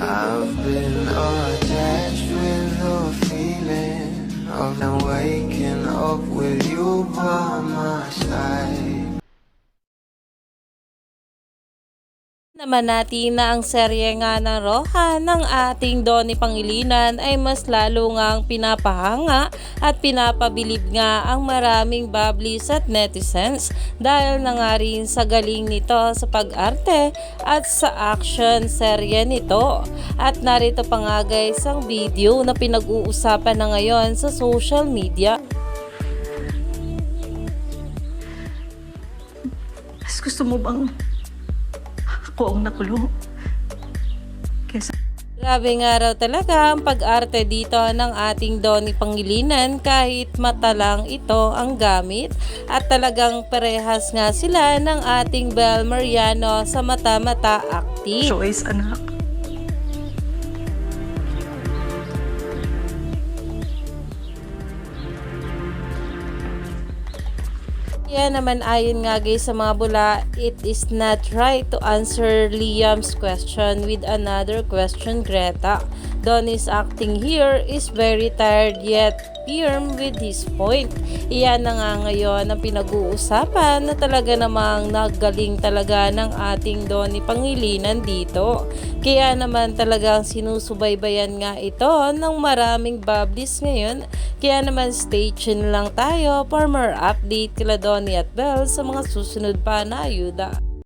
I've been attached with the feeling of now waking up with you by my side. Naman natin na ang serye nga ng Roja ng ating Donnie Pangilinan ay mas lalo ngang pinapahanga at pinapabilib nga ang maraming bablis at netizens dahil na nga rin sa galing nito sa pag-arte at sa action serye nito. At narito pa nga guys ang video na pinag-uusapan na ngayon sa social media. Mas gusto mo bang ako ang nakulong? Kesa Grabe nga raw talaga ang pag-arte dito ng ating Donnie Pangilinan kahit mata lang ito ang gamit at talagang parehas nga sila ng ating Bel Mariano sa mata-mata acting. choice, anak. Kaya naman ayon nga guys sa mga bula, it is not right to answer Liam's question with another question, Greta. Donnie's acting here is very tired yet firm with his point. Iyan na nga ngayon ang pinag-uusapan na talaga namang nagaling talaga ng ating Donnie Pangilinan dito. Kaya naman talagang sinusubaybayan nga ito ng maraming bablis ngayon. Kaya naman stay tuned lang tayo for more update kila Donnie at Belle sa mga susunod pa na ayuda.